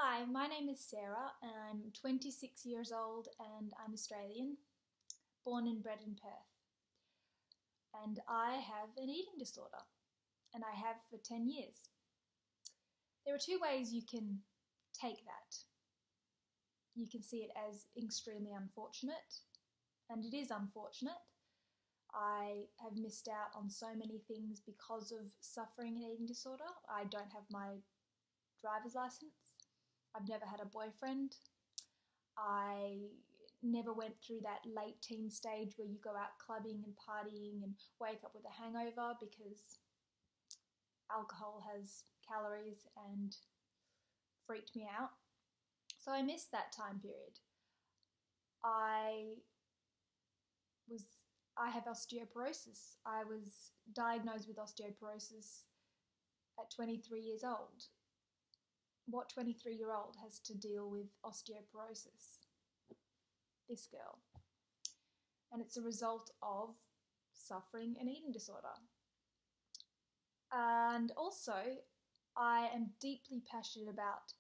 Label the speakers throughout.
Speaker 1: Hi, my name is Sarah. I'm 26 years old and I'm Australian, born and bred in Perth. And I have an eating disorder, and I have for 10 years. There are two ways you can take that. You can see it as extremely unfortunate, and it is unfortunate. I have missed out on so many things because of suffering an eating disorder. I don't have my driver's license. I've never had a boyfriend. I never went through that late teen stage where you go out clubbing and partying and wake up with a hangover because alcohol has calories and freaked me out. So I missed that time period. I was I have osteoporosis. I was diagnosed with osteoporosis at 23 years old. What 23-year-old has to deal with osteoporosis? This girl. And it's a result of suffering an eating disorder. And also, I am deeply passionate about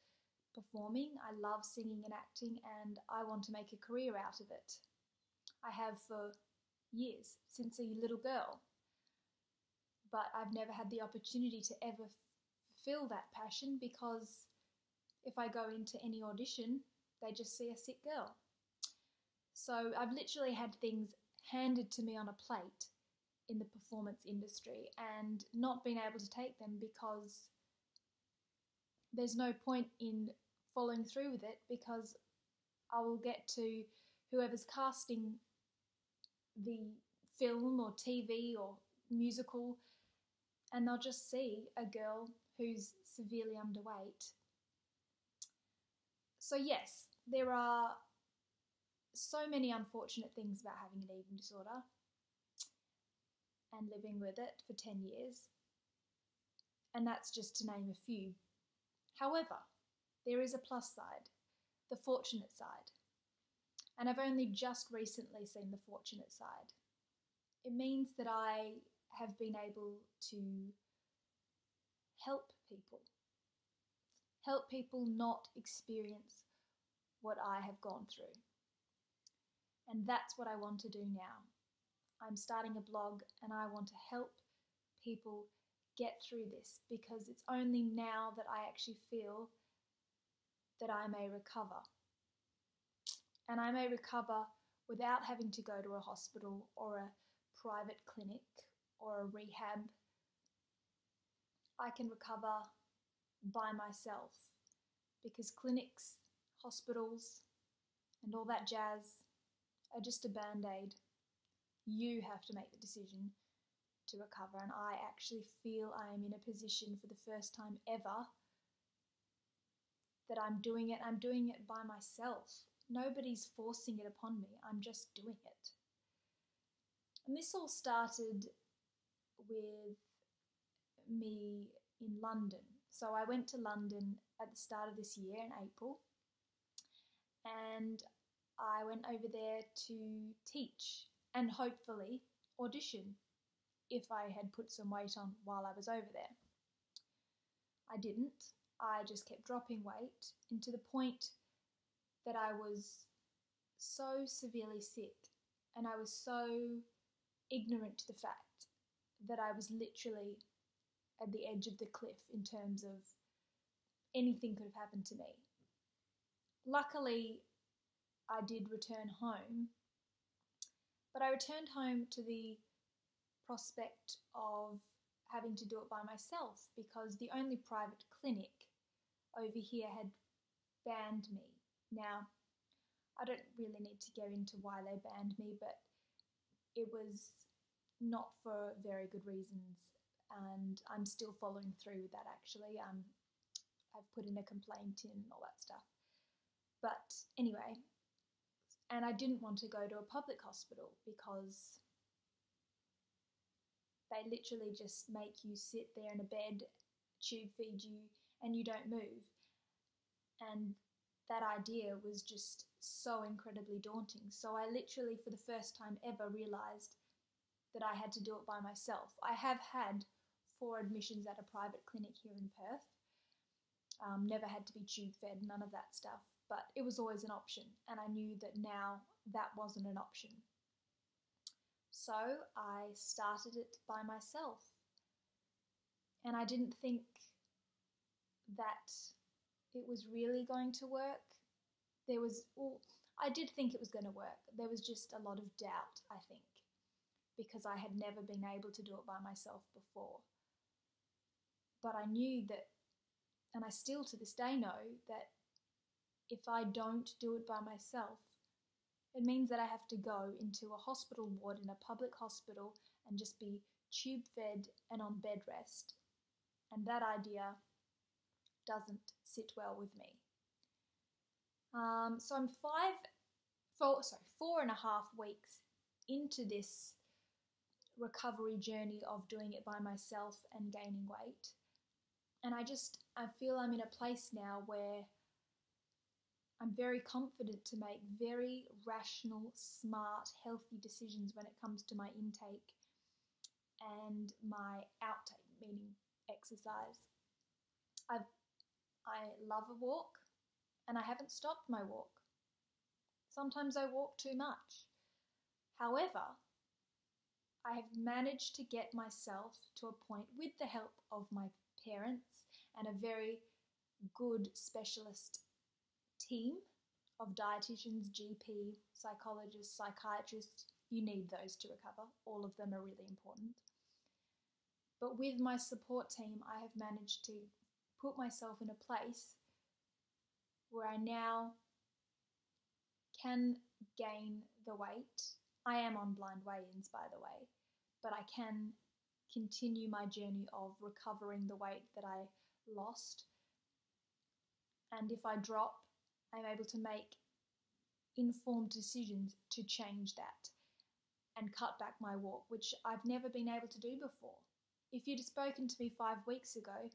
Speaker 1: performing. I love singing and acting, and I want to make a career out of it. I have for years, since a little girl. But I've never had the opportunity to ever fulfill that passion because if I go into any audition, they just see a sick girl. So I've literally had things handed to me on a plate in the performance industry and not been able to take them because there's no point in following through with it because I will get to whoever's casting the film or TV or musical and they'll just see a girl who's severely underweight. So yes, there are so many unfortunate things about having an eating disorder and living with it for 10 years. And that's just to name a few. However, there is a plus side, the fortunate side. And I've only just recently seen the fortunate side. It means that I have been able to help people. Help people not experience what I have gone through. And that's what I want to do now. I'm starting a blog and I want to help people get through this because it's only now that I actually feel that I may recover. And I may recover without having to go to a hospital or a private clinic or a rehab. I can recover by myself because clinics, hospitals, and all that jazz are just a band-aid. You have to make the decision to recover, and I actually feel I am in a position for the first time ever that I'm doing it. I'm doing it by myself. Nobody's forcing it upon me. I'm just doing it. And this all started with me in London. So I went to London at the start of this year in April, and I went over there to teach and hopefully audition if I had put some weight on while I was over there. I didn't. I just kept dropping weight, and to the point that I was so severely sick and I was so ignorant to the fact that I was literally at the edge of the cliff in terms of anything could have happened to me. Luckily, I did return home, but I returned home to the prospect of having to do it by myself because the only private clinic over here had banned me. Now, I don't really need to go into why they banned me, but it was not for very good reasons, and I'm still following through with that actually. I've put in a complaint in and all that stuff. But anyway, and I didn't want to go to a public hospital because they literally just make you sit there in a bed, tube feed you, and you don't move. And that idea was just so incredibly daunting. So I literally, for the first time ever, realised that I had to do it by myself. I have had 4 admissions at a private clinic here in Perth, Never had to be tube fed, none of that stuff. But it was always an option, and I knew that now that wasn't an option. So I started it by myself. And I didn't think that it was really going to work. I did think it was going to work. There was just a lot of doubt, I think, because I had never been able to do it by myself before. But I knew that, and I still to this day know, that if I don't do it by myself, it means that I have to go into a hospital ward in a public hospital and just be tube fed and on bed rest. And that idea doesn't sit well with me. So I'm 4.5 weeks into this recovery journey of doing it by myself and gaining weight. And I feel I'm in a place now where I'm very confident to make very rational, smart, healthy decisions when it comes to my intake and my outtake, meaning exercise. I love a walk, and I haven't stopped my walk. Sometimes I walk too much. However, I have managed to get myself to a point, with the help of my parents and a very good specialist team of dietitians, GP, psychologists, psychiatrists. You need those to recover. All of them are really important. But with my support team, I have managed to put myself in a place where I now can gain the weight. I am on blind weigh-ins, by the way, but I can continue my journey of recovering the weight that I lost. And if I drop, I'm able to make informed decisions to change that and cut back my walk, which I've never been able to do before. If you'd spoken to me 5 weeks ago,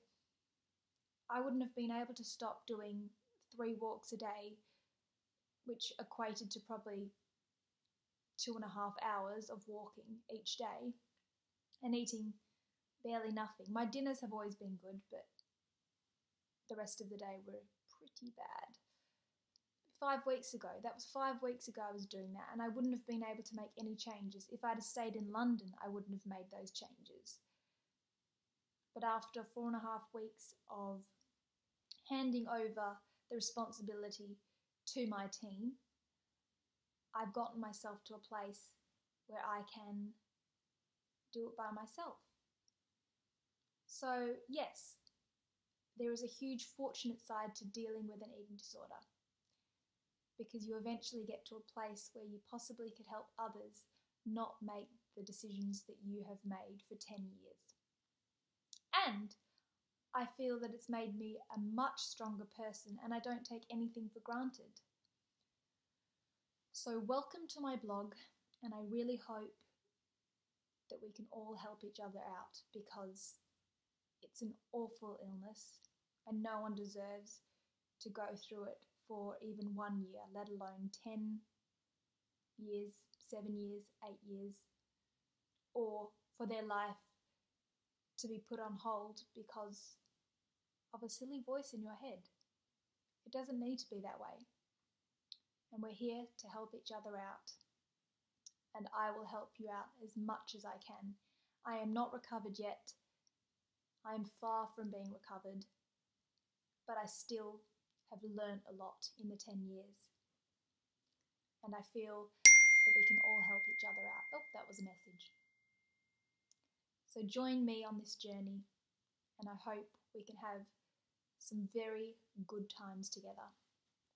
Speaker 1: I wouldn't have been able to stop doing 3 walks a day, which equated to probably 2.5 hours of walking each day, and eating barely nothing. My dinners have always been good, but the rest of the day were pretty bad. 5 weeks ago, that was 5 weeks ago I was doing that, and I wouldn't have been able to make any changes. If I'd have stayed in London, I wouldn't have made those changes. But after 4.5 weeks of handing over the responsibility to my team, I've gotten myself to a place where I can do it by myself. So yes, there is a huge fortunate side to dealing with an eating disorder, because you eventually get to a place where you possibly could help others not make the decisions that you have made for 10 years. And I feel that it's made me a much stronger person, and I don't take anything for granted. So welcome to my blog, and I really hope that we can all help each other out, because it's an awful illness and no one deserves to go through it for even 1 year, let alone 10 years, 7 years, 8 years, or for their life to be put on hold because of a silly voice in your head. It doesn't need to be that way. And we're here to help each other out. And I will help you out as much as I can. I am not recovered yet. I am far from being recovered. But I still have learned a lot in the 10 years. And I feel that we can all help each other out. Oh, that was a message. So join me on this journey, and I hope we can have some very good times together.